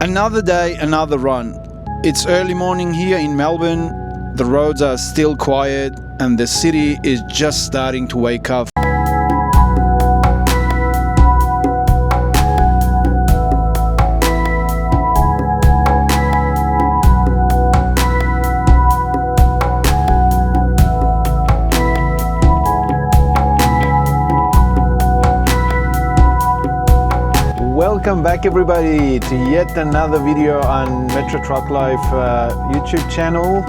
Another day, another run. It's early morning here in Melbourne. The roads are still quiet and the city is just starting to wake up. Welcome back everybody to yet another video on Metro Truck Life YouTube channel.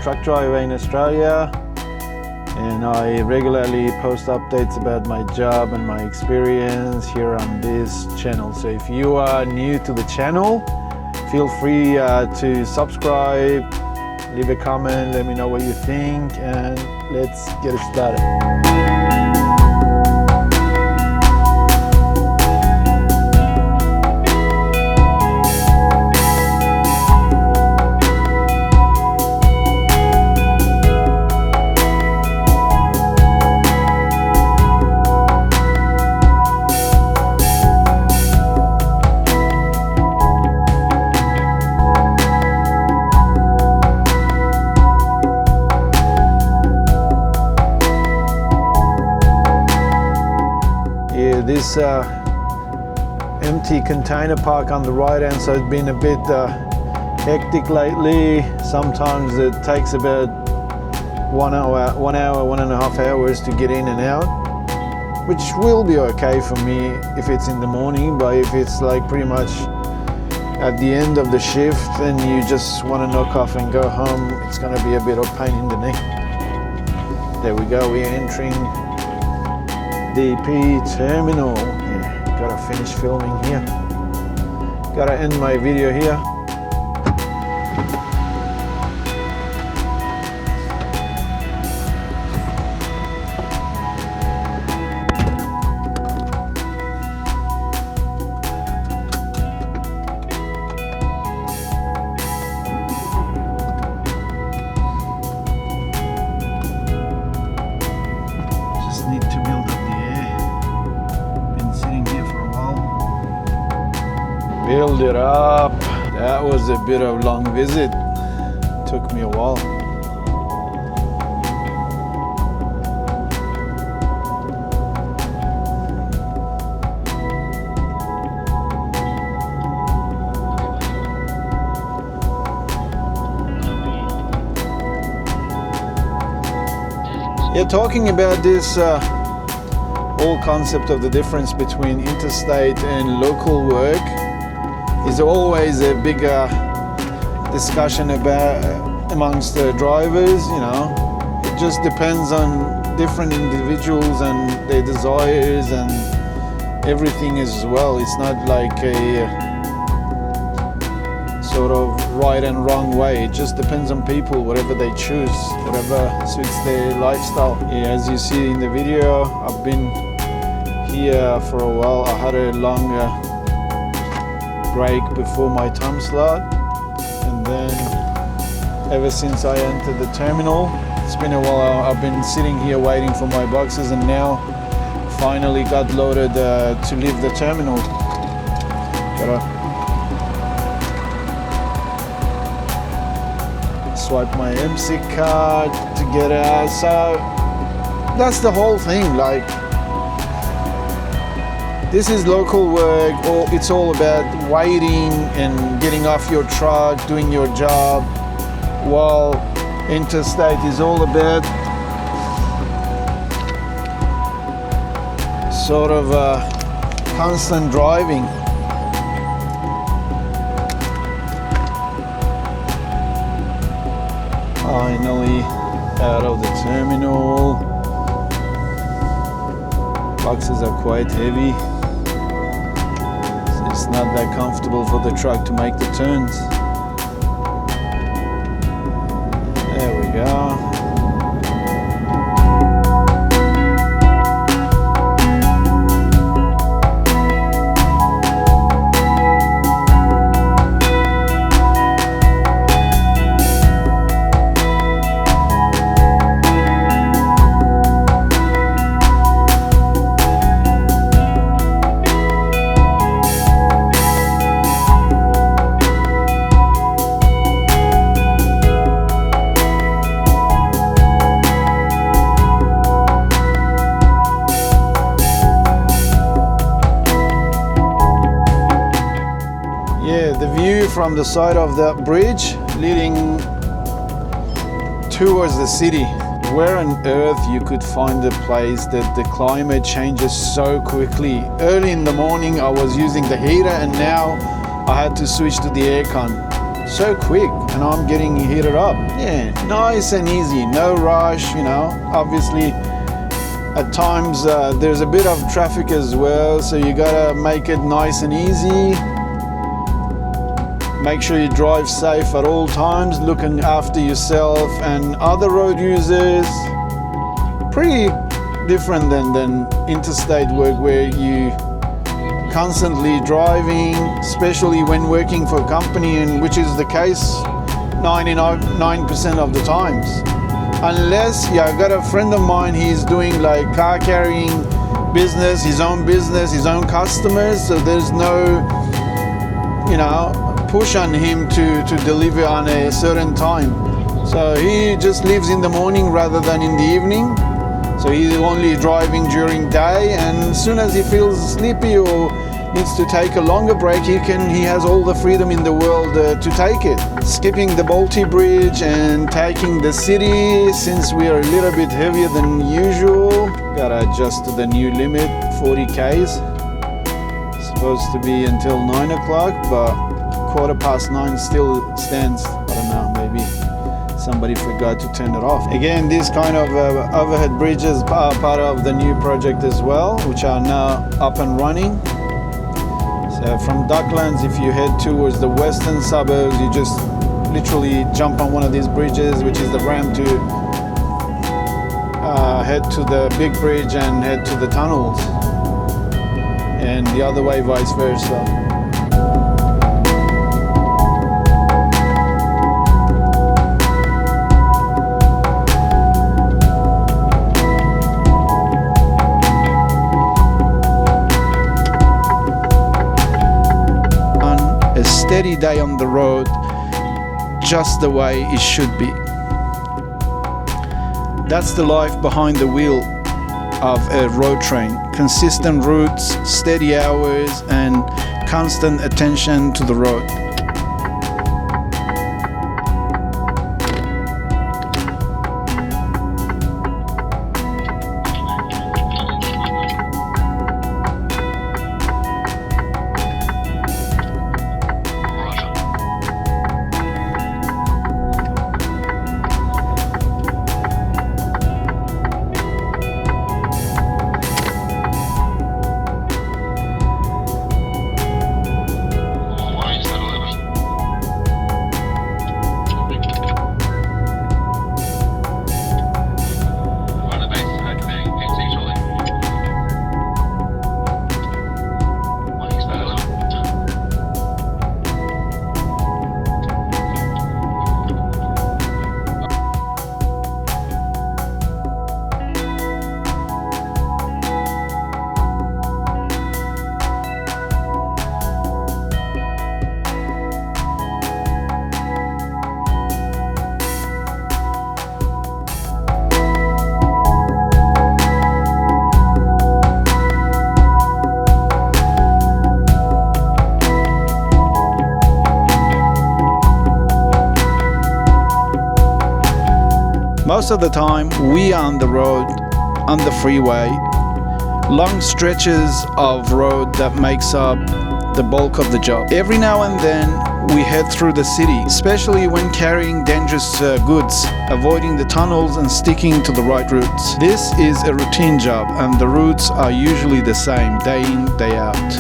Truck driver in Australia, and I regularly post updates about my job and my experience here on this channel. So if you are new to the channel, feel free to subscribe, leave a comment, let me know what you think, and let's get it started. This empty container park on the right hand side has been a bit hectic lately. Sometimes it takes about 1 hour, 1.5 hours to get in and out, which will be okay for me if it's in the morning, but if it's like pretty much at the end of the shift and you just want to knock off and go home, it's going to be a bit of pain in the neck. There we go, we're entering DP terminal. Yeah, gotta finish filming here. Gotta end my video here. Just need to build up. Build it up. That was a bit of a long visit. Took me a while. Yeah, talking about this whole concept of the difference between interstate and local work is always a bigger discussion about amongst the drivers. You know, it just depends on different individuals and their desires and everything as well. It's not like a sort of right and wrong way. It just depends on people, whatever they choose, whatever suits their lifestyle. Yeah, as you see in the video, I've been here for a while. I had a long break before my time slot, and then ever since I entered the terminal, it's been a while. I've been sitting here waiting for my boxes, and now finally got loaded to leave the terminal. Gotta swipe my MC card to get out. So that's the whole thing. Like, this is local work, or it's all about waiting and getting off your truck, doing your job, while interstate is all about sort of constant driving. Finally out of the terminal. Boxes are quite heavy. It's not that comfortable for the truck to make the turns. There we go. The view from the side of that bridge leading towards the city. Where on earth you could find a place that the climate changes so quickly? Early in the morning I was using the heater and now I had to switch to the aircon. So quick, and I'm getting heated up. Yeah, nice and easy, no rush, you know. Obviously at times there's a bit of traffic as well, so you gotta make it nice and easy. Make sure you drive safe at all times, looking after yourself and other road users. Pretty different than interstate work where you constantly driving, especially when working for a company, and which is the case 99% of the times. Unless, yeah, I got a friend of mine, he's doing like car carrying business, his own customers, so there's no, you know, push on him to deliver on a certain time. So he just leaves in the morning rather than in the evening. So he's only driving during day, and as soon as he feels sleepy or needs to take a longer break, he has all the freedom in the world to take it. Skipping the Balti Bridge and taking the city, since we are a little bit heavier than usual. Gotta adjust to the new limit, 40 Ks. Supposed to be until 9 o'clock, but 9:15 still stands. I don't know, maybe somebody forgot to turn it off. Again, these kind of overhead bridges are part of the new project as well, which are now up and running. So from Docklands, if you head towards the western suburbs, you just literally jump on one of these bridges, which is the ramp to head to the big bridge and head to the tunnels, and the other way vice versa. A steady day on the road, just the way it should be. That's the life behind the wheel of a road train. Consistent routes, steady hours, and constant attention to the road. Most of the time, we are on the road, on the freeway, long stretches of road that makes up the bulk of the job. Every now and then, we head through the city, especially when carrying dangerous goods, avoiding the tunnels and sticking to the right routes. This is a routine job, and the routes are usually the same, day in, day out.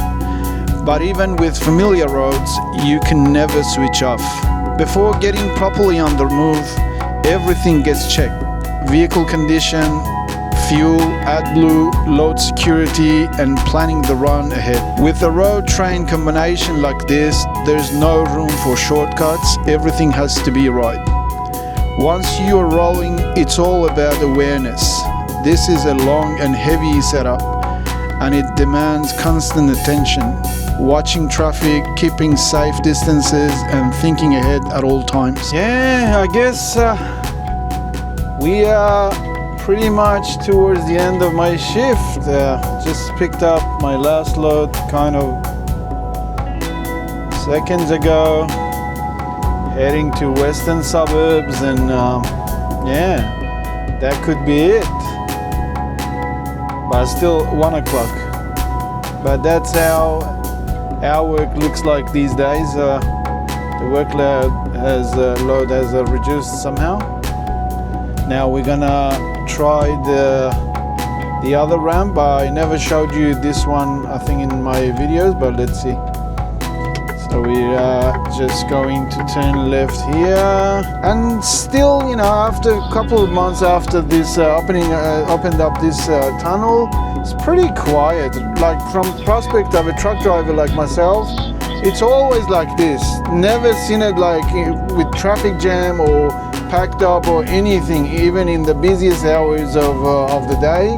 But even with familiar roads, you can never switch off. Before getting properly on the move, everything gets checked. Vehicle condition, fuel, AdBlue, load security, and planning the run ahead. With a road-train combination like this, there's no room for shortcuts. Everything has to be right. Once you're rolling, it's all about awareness. This is a long and heavy setup, and it demands constant attention. Watching traffic, keeping safe distances, and thinking ahead at all times. Yeah, I guess we are pretty much towards the end of my shift. Just picked up my last load kind of seconds ago, heading to western suburbs, and yeah, that could be it. But still 1 o'clock. But that's how our work looks like these days. The workload has reduced somehow. Now we're gonna try the other ramp. I never showed you this one, I think, in my videos, but let's see. So we are just going to turn left here, and still, you know, after a couple of months after this opened up this tunnel, it's pretty quiet. Like, from prospect of a truck driver like myself, it's always like this. Never seen it like with traffic jam or packed up or anything, even in the busiest hours of the day.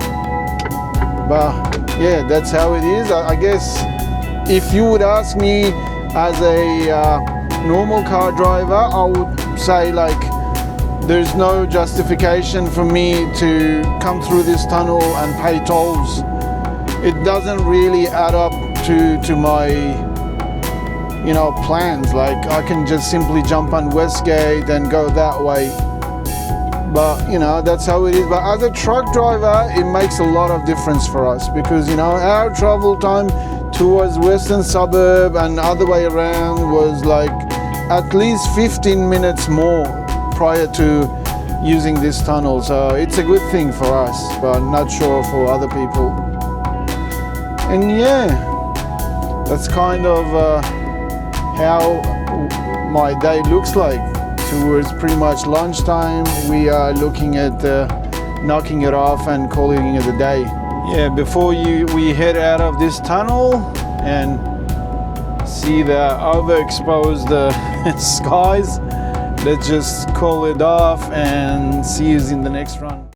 But yeah, that's how it is. I guess if you would ask me as a normal car driver, I would say, like, there's no justification for me to come through this tunnel and pay tolls. It doesn't really add up to my, you know, plans. Like, I can just simply jump on Westgate and go that way. But, you know, that's how it is. But as a truck driver, it makes a lot of difference for us, because, you know, our travel time towards western suburb and other way around was like at least 15 minutes more prior to using this tunnel. So it's a good thing for us, but I'm not sure for other people. And yeah, that's kind of how my day looks like. Towards pretty much lunchtime, we are looking at knocking it off and calling it a day. Yeah, before we head out of this tunnel and see the overexposed skies, let's just call it off and see you in the next run.